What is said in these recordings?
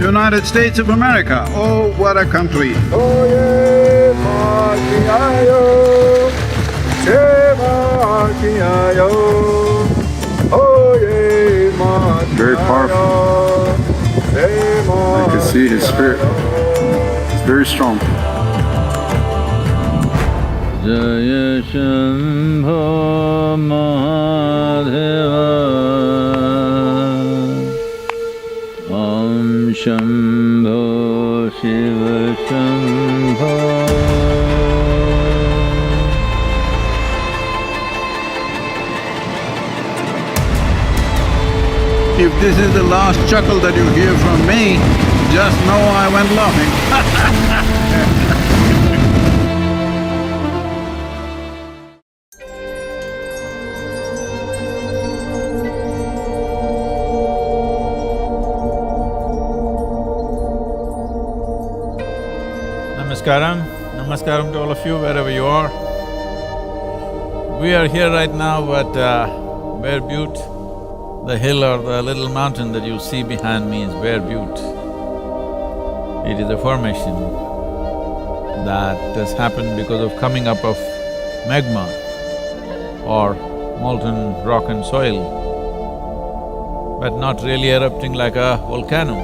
United States of America. Oh, what a country! Very powerful. I can see his spirit. It's very strong. Jaya Shambho Mahadeva Om Shambho Shiva Shambho. If this is the last chuckle that you hear from me, just know I went laughing. Namaskaram to all of you wherever you are. We are here right now at Bear Butte. The hill or the little mountain that you see behind me is Bear Butte. It is a formation that has happened because of coming up of magma or molten rock and soil, but not really erupting like a volcano.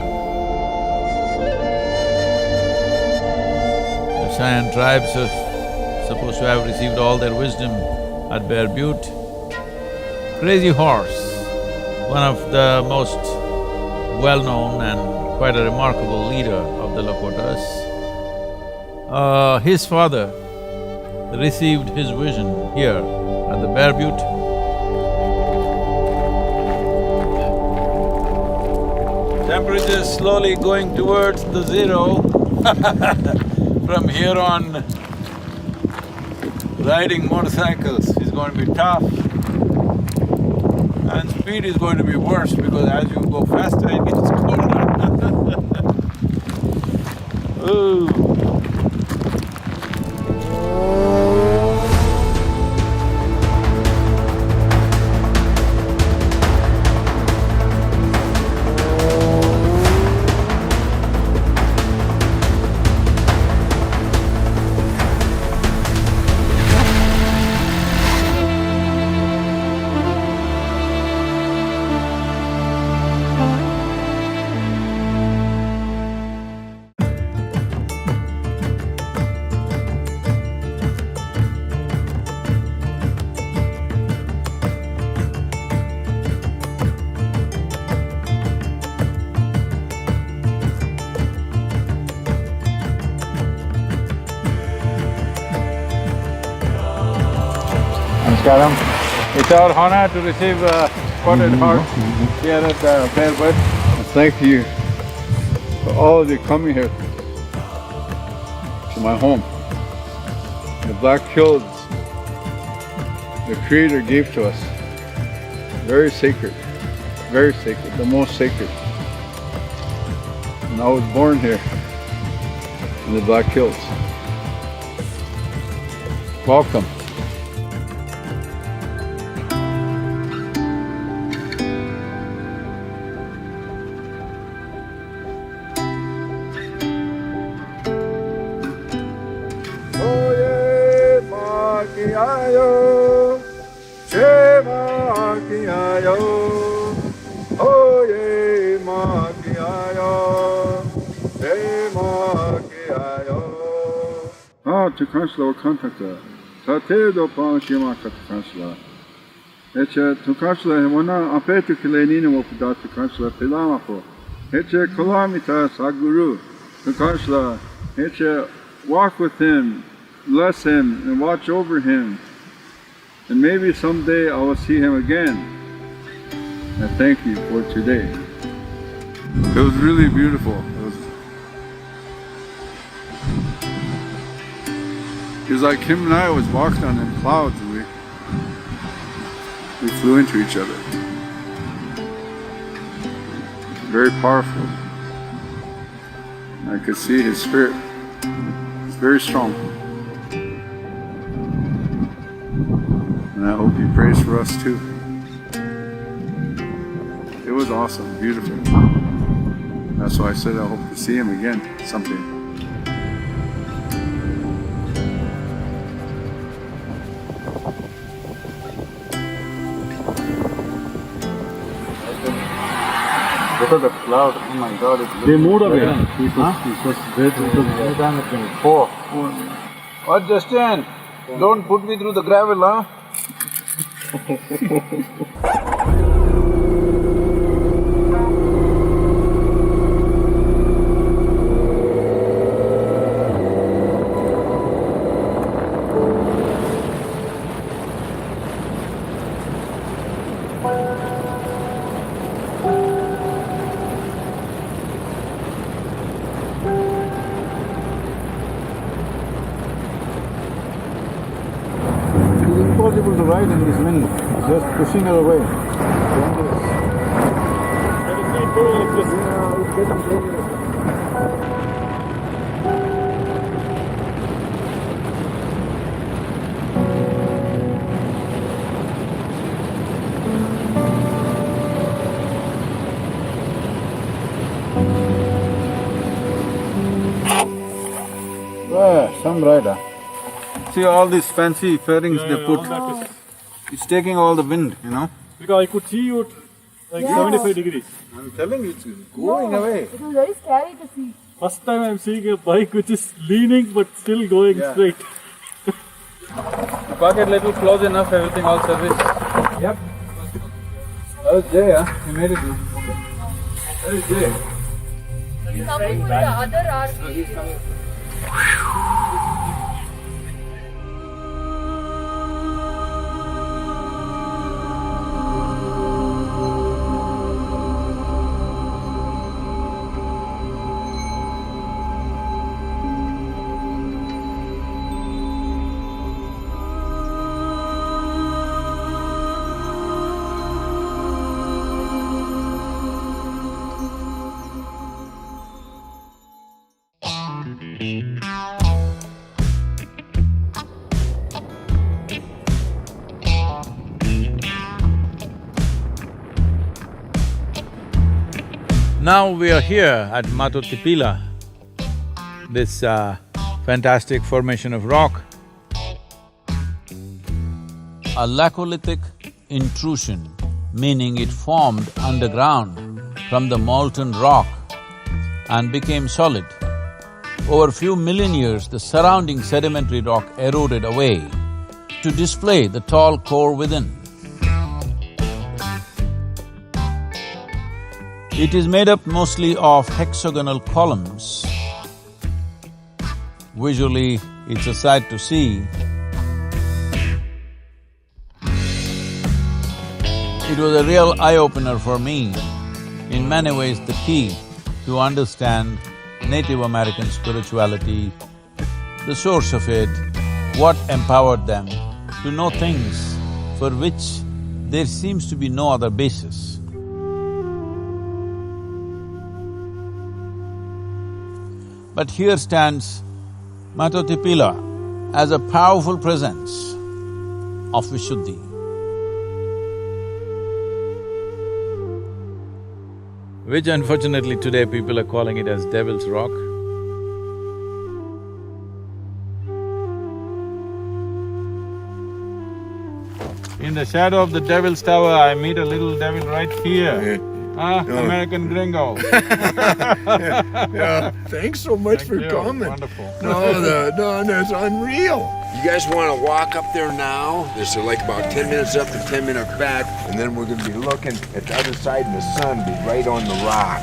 The Cheyenne tribes are supposed to have received all their wisdom at Bear Butte. Crazy Horse, one of the most well-known and quite a remarkable leader of the Lakotas, his father received his vision here at the Bear Butte. Temperature is slowly going towards the zero. From here on, riding motorcycles is going to be tough. And speed is going to be worse because as you go faster it gets colder. Ooh. Namaskaram. It's our honor to receive a spotted horse here at Bear Butte. Thank you for all of you coming here to my home. The Black Hills, the Creator gave to us. Very sacred, the most sacred. And I was born here in the Black Hills. Welcome. Tukansla kontakta. Tate do panshima katansla. Eche tukansla hemona apetu kilenina wopuda tukansla pilama po. Eche kalamita Sadhguru. Tukansla. Eche walk with him, bless him, and watch over him. And maybe someday I will see him again. And thank you for today. It was really beautiful. It was like him and I was walking on them clouds and we flew into each other. Very powerful. I could see his spirit. It's very strong. And I hope he prays for us too. It was awesome, beautiful. That's why I said I hope to see him again someday. Look at the cloud, oh my god, it's They moved away. What, Justin? Don't put me through the gravel, huh? impossible to ride in this wind, just pushing her away. Some rider. See all these fancy fairings they put. It's taking all the wind, you know. Because I could see you like 75 degrees. I'm telling you, it's going away. It was very scary to see. First time I'm seeing a bike which is leaning but still going straight. The pocket little close enough, everything all service. Yep. That was Jay, huh? He made it. That is Jay. He's coming with the other RV. Now we are here at Mato Tipila, this fantastic formation of rock. A laccolithic intrusion, meaning it formed underground from the molten rock and became solid. Over a few million years, the surrounding sedimentary rock eroded away to display the tall core within. It is made up mostly of hexagonal columns. Visually, it's a sight to see. It was a real eye-opener for me, in many ways the key to understand Native American spirituality, the source of it, what empowered them to know things for which there seems to be no other basis. But here stands Mato Tipila as a powerful presence of Vishuddhi. Which unfortunately today people are calling it as Devil's Rock. In the shadow of the Devil's Tower, I meet a little devil right here. American gringo. Yeah, thanks so much for coming. Wonderful. No, that's unreal. You guys want to walk up there now? There's like about 10 minutes up and 10 minutes back, and then we're going to be looking at the other side, and the sun will be right on the rock.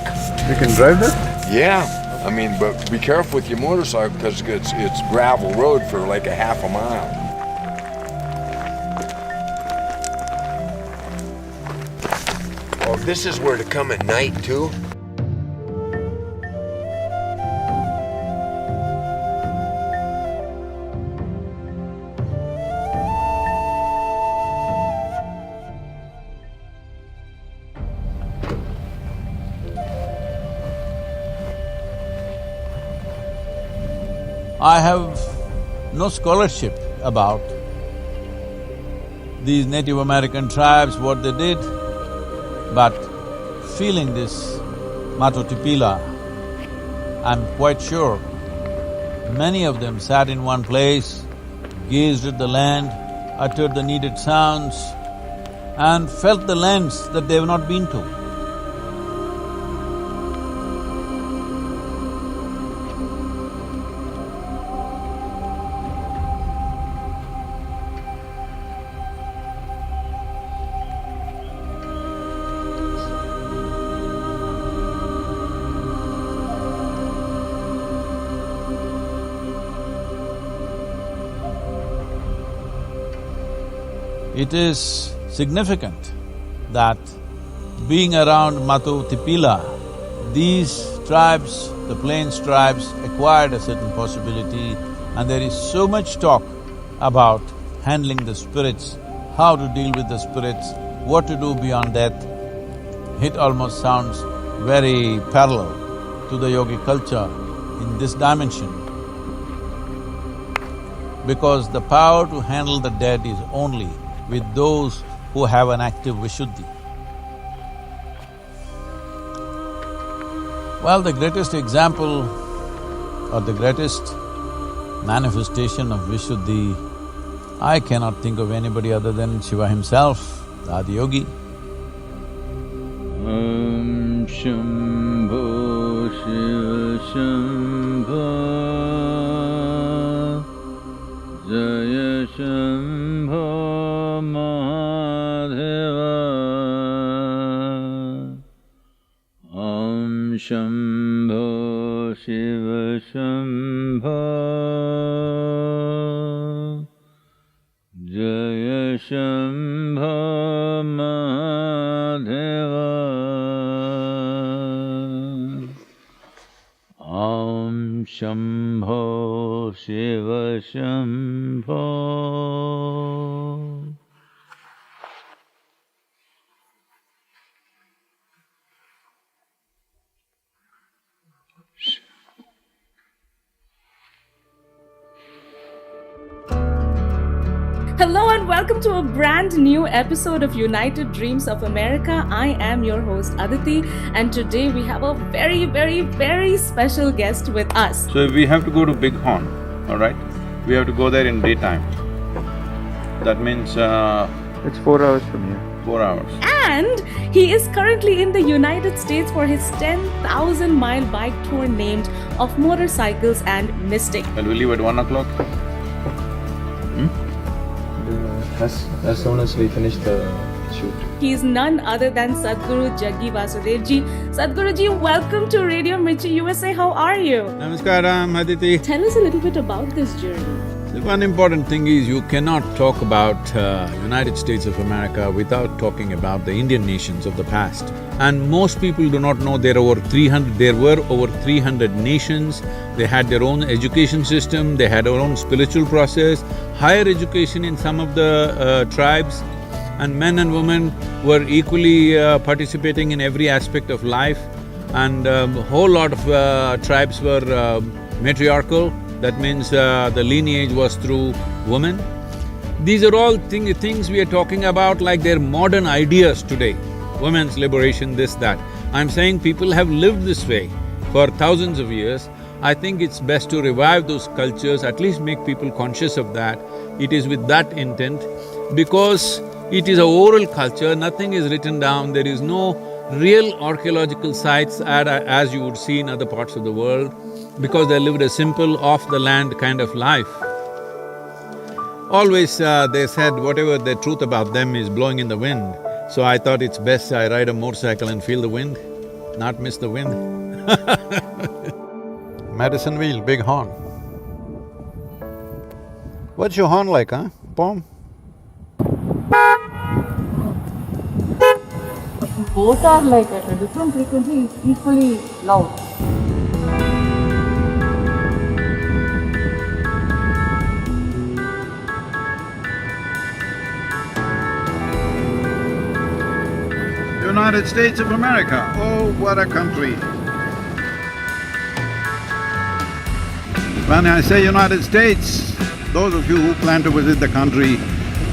You can drive that? Yeah, I mean, but be careful with your motorcycle because it's gravel road for like a half a mile. Oh, this is where to come at night too? I have no scholarship about these Native American tribes, what they did, but feeling this Mato Tipila, I'm quite sure many of them sat in one place, gazed at the land, uttered the needed sounds, and felt the lands that they have not been to. It is significant that being around Mato Tipila, these tribes, the plains tribes, acquired a certain possibility, and there is so much talk about handling the spirits, how to deal with the spirits, what to do beyond death. It almost sounds very parallel to the yogi culture in this dimension, because the power to handle the dead is only with those who have an active Vishuddhi. Well, the greatest example or the greatest manifestation of Vishuddhi, I cannot think of anybody other than Shiva himself, the Adi Yogi. Om Shambho Shiva Shambho Jaya Shambho Mahadeva Om Shambho Shiva Shambho Jaya Shambho Mahadeva Om Shambho Shiva Shambho. Hello and welcome to a brand new episode of United Dreams of America. I am your host Aditi, and today we have a very, very, very special guest with us. So we have to go to Bighorn, all right? We have to go there in daytime. That means It's 4 hours from here. 4 hours. And he is currently in the United States for his 10,000-mile bike tour named Of Motorcycles and Mystic. Well, we leave at 1 o'clock. As soon as we finish the shoot. He is none other than Sadhguru Jaggi Vasudevji. Sadhguruji, welcome to Radio Mirchi USA. How are you? Namaskaram, Aditi. Tell us a little bit about this journey. The one important thing is you cannot talk about United States of America without talking about the Indian nations of the past. And most people do not know there were over 300 nations. They had their own education system, they had their own spiritual process, higher education in some of the tribes, and men and women were equally participating in every aspect of life. And a whole lot of tribes were matriarchal. That means the lineage was through women. These are all things we are talking about like they're modern ideas today. Women's liberation, this, that. I'm saying people have lived this way for thousands of years. I think it's best to revive those cultures, at least make people conscious of that. It is with that intent, because it is an oral culture, nothing is written down, there is no real archaeological sites as you would see in other parts of the world, because they lived a simple, off-the-land kind of life. Always they said whatever the truth about them is blowing in the wind. So I thought it's best I ride a motorcycle and feel the wind, not miss the wind. Medicine Wheel, big horn. What's your horn like, huh? Pom? Both are like at a different frequency, equally loud. United States of America, oh, what a country. When I say United States, those of you who plan to visit the country,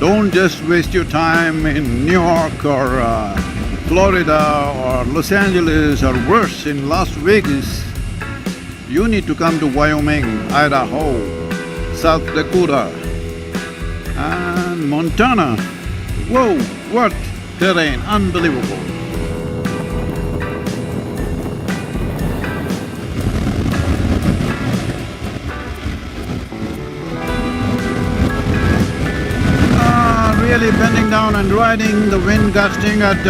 don't just waste your time in New York or Florida or Los Angeles or worse, in Las Vegas, you need to come to Wyoming, Idaho, South Dakota and Montana. Whoa, what terrain, unbelievable. Really bending down and riding, the wind gusting at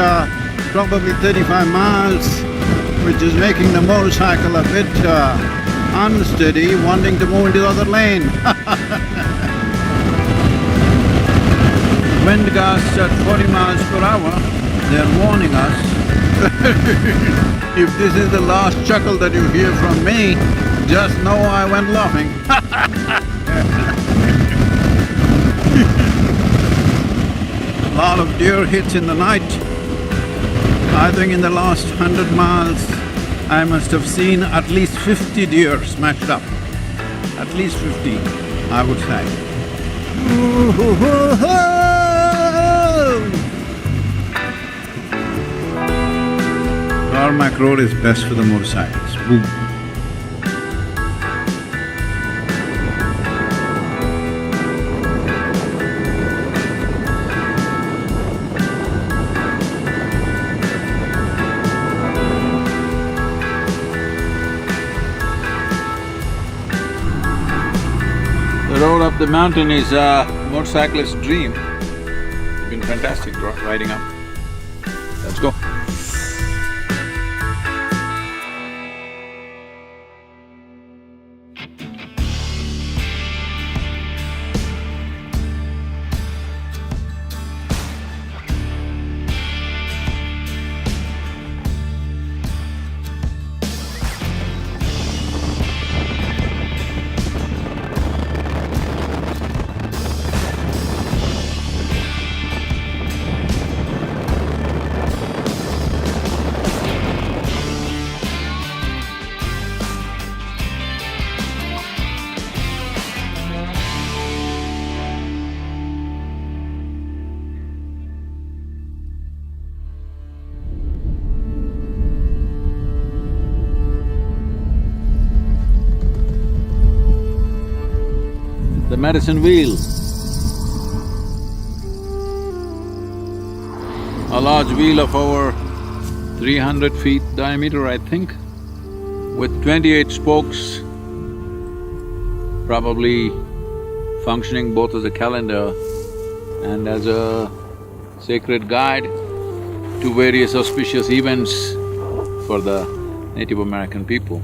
probably 35 miles, which is making the motorcycle a bit unsteady, wanting to move into the other lane. Wind gusts at 40 miles per hour, they're warning us. If this is the last chuckle that you hear from me, just know I went laughing. A lot of deer hits in the night. I think in the last 100 miles, I must have seen at least 50 deer smashed up. At least 50, I would say. Tarmac road is best for the motorcycles. Boom. The road up the mountain is a motorcyclist's dream. It's been fantastic riding up. Let's go. The medicine wheel. A large wheel of over 300 feet diameter, I think, with 28 spokes, probably functioning both as a calendar and as a sacred guide to various auspicious events for the Native American people.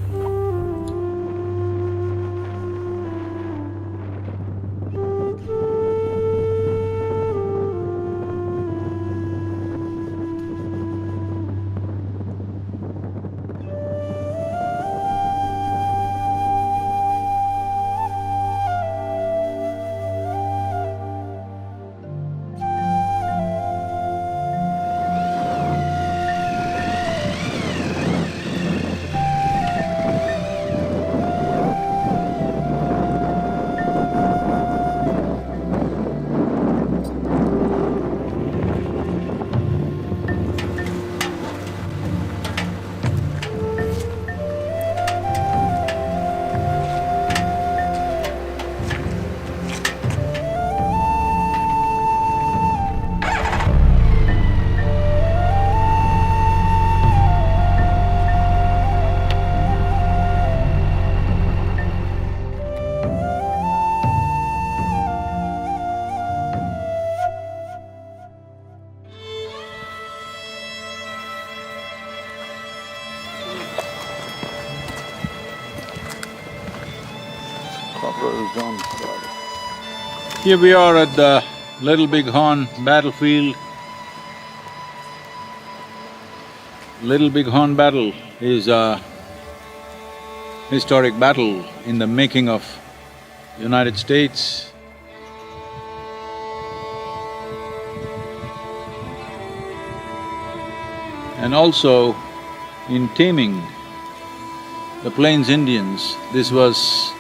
Here we are at the Little Bighorn battlefield. Little Bighorn battle is a historic battle in the making of United States. And also in taming the Plains Indians, this was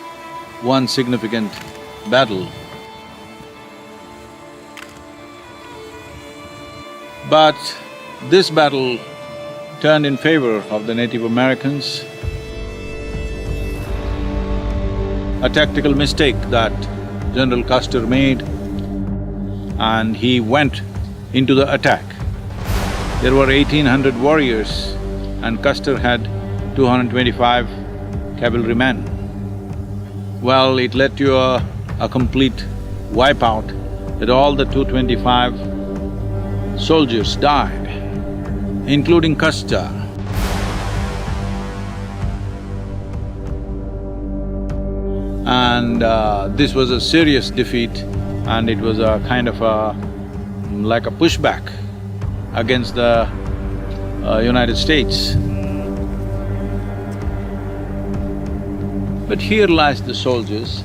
one significant battle. But This battle turned in favor of the Native Americans. A tactical mistake that General Custer made, and he went into the attack. There were 1,800 warriors and Custer had 225 cavalrymen. Well, it led to a complete wipeout, that all the 225 soldiers died, including Custer. And this was a serious defeat, and it was a kind of like a pushback against the United States. But here lies the soldiers.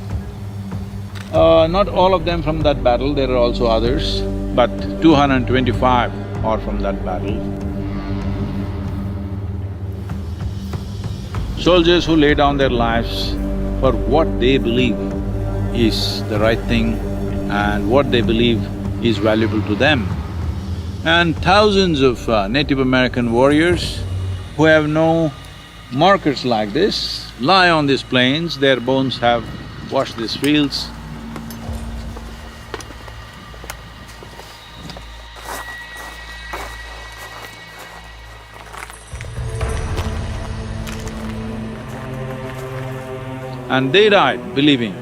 Not all of them from that battle, there are also others, but 225 are from that battle. Soldiers who lay down their lives for what they believe is the right thing and what they believe is valuable to them. And thousands of Native American warriors who have no markers like this lie on these plains, their bones have washed these fields. And they died believing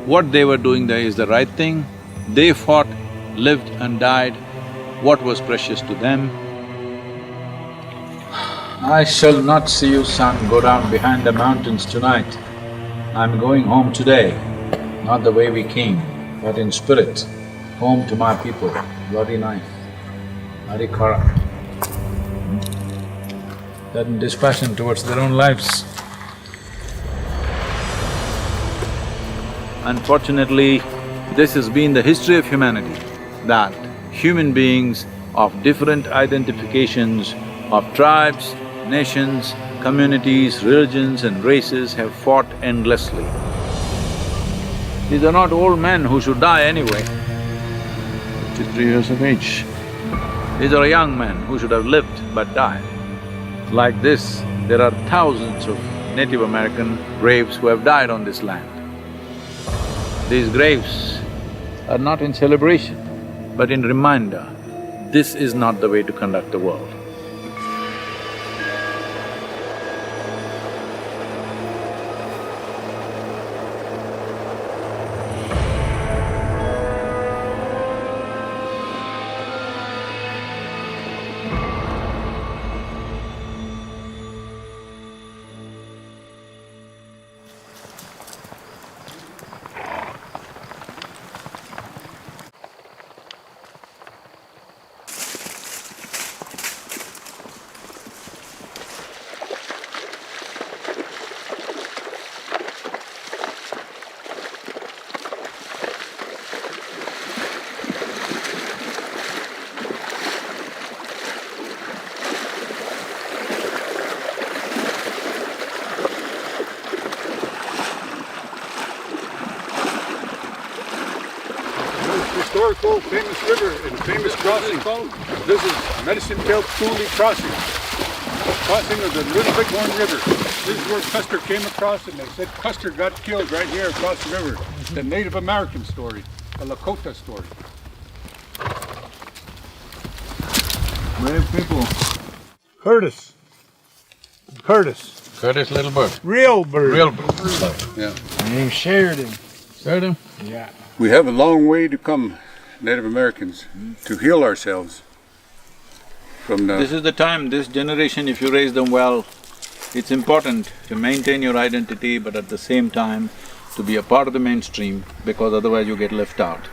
what they were doing there is the right thing. They fought, lived and died what was precious to them. I shall not see you, son, go down behind the mountains tonight. I'm going home today, not the way we came, but in spirit, home to my people, bloody knife, Hari Kara. That dispassion towards their own lives. Unfortunately, this has been the history of humanity, that human beings of different identifications, of tribes, nations, communities, religions and races have fought endlessly. These are not old men who should die anyway, 53 years of age. These are young men who should have lived but died. Like this, there are thousands of Native American graves who have died on this land. These graves are not in celebration, but in reminder, this is not the way to conduct the world. Historical, famous river and famous crossing. This is Medicine Wheel Crossing. Crossing of the Little Bighorn River. This is where Custer came across, and they said Custer got killed right here across the river. The Native American story, the Lakota story. Brave people. Curtis. Curtis Little Bird. Real bird. Real bird. Yeah. Named Sheridan. Sheridan? Yeah. We have a long way to come, Native Americans, to heal ourselves from the… This is the time, this generation, if you raise them well, it's important to maintain your identity, but at the same time to be a part of the mainstream, because otherwise you get left out.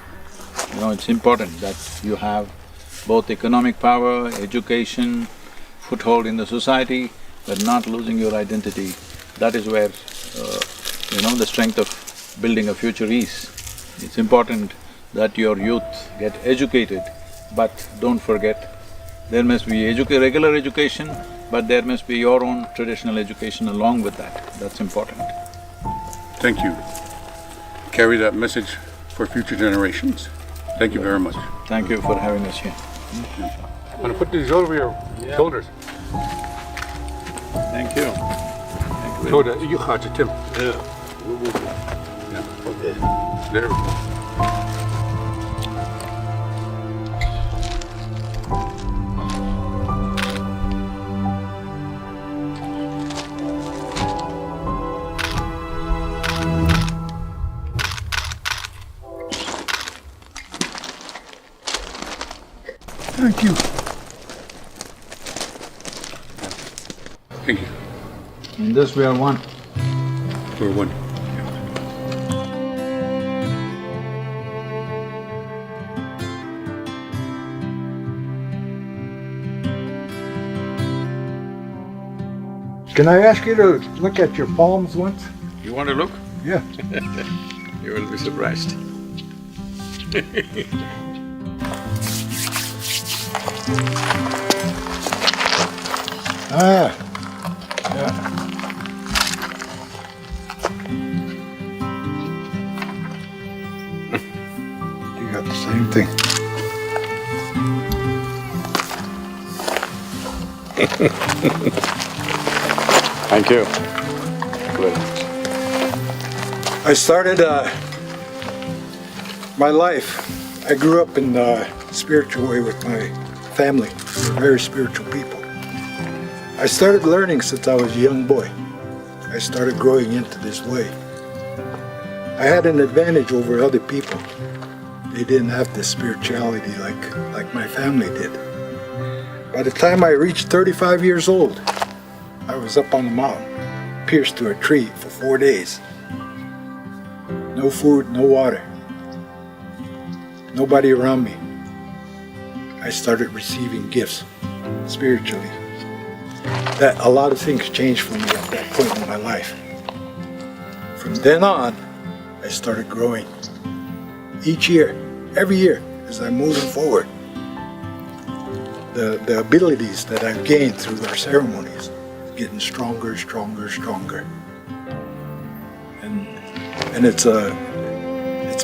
You know, it's important that you have both economic power, education, foothold in the society, but not losing your identity. That is where, the strength of building a future is. It's important that your youth get educated, but don't forget, there must be regular education, but there must be your own traditional education along with that. That's important. Thank you. Carry that message for future generations. Thank you very much. Thank you for having us here. And put these over your shoulders. Thank you. Thank you. So that you got it, Tim. Yeah. Yeah. Okay. There we go. Thank you. Thank you. In this we are one. We're one. Can I ask you to look at your palms once? You want to look? Yeah. You will be surprised. Ah. Yeah. You got the same thing. Thank you. Good. I started my life. I grew up in a spiritual way with my family. We're very spiritual people. I started learning since I was a young boy. I started growing into this way. I had an advantage over other people. They didn't have this spirituality like my family did. By the time I reached 35 years old, I was up on the mountain, pierced to a tree for 4 days. No food, no water. Nobody around me. I started receiving gifts spiritually. That a lot of things changed for me at that point in my life. From then on, I started growing. Each year, every year, as I'm moving forward, the abilities that I've gained through our ceremonies getting stronger, stronger, stronger. And it's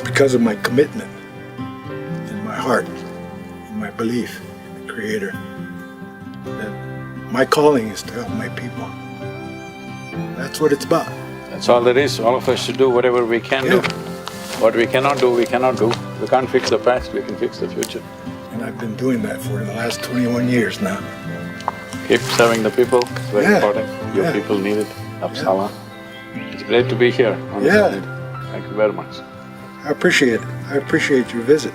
because of my commitment in my heart, in my belief in the Creator, that my calling is to help my people. That's what it's about. That's all there is. All of us should do whatever we can do. What we cannot do, we cannot do. We can't fix the past, we can fix the future. And I've been doing that for the last 21 years now. Keep serving the people, it's very important. Your people need it. Apsala. It's great to be here on this island. Thank you very much. I appreciate it. I appreciate your visit.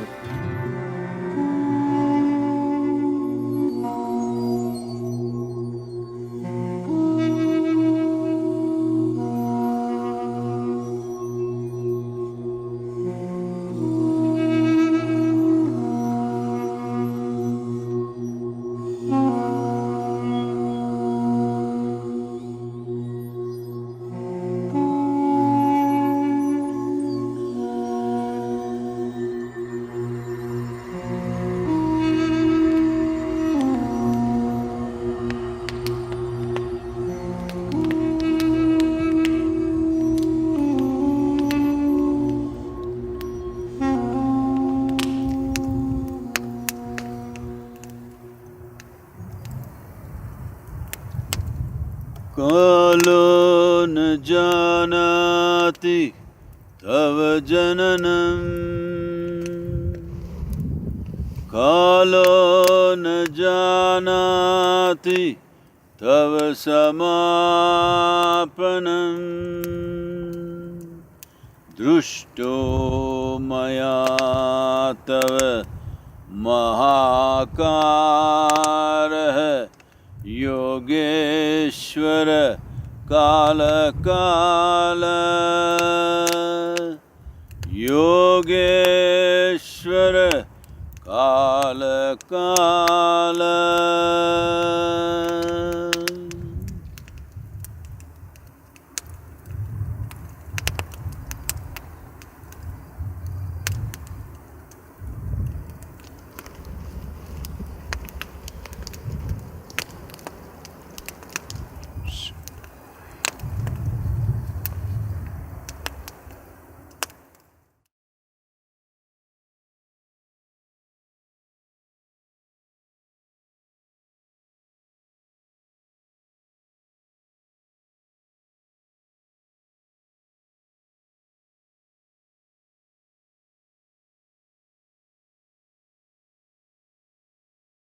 कालो न जानाति तव जननम् कालो न जानाति तव समापनम् दृष्टो मया तव महाकारः योगेश्वर काल काल योगेश्वर काल काल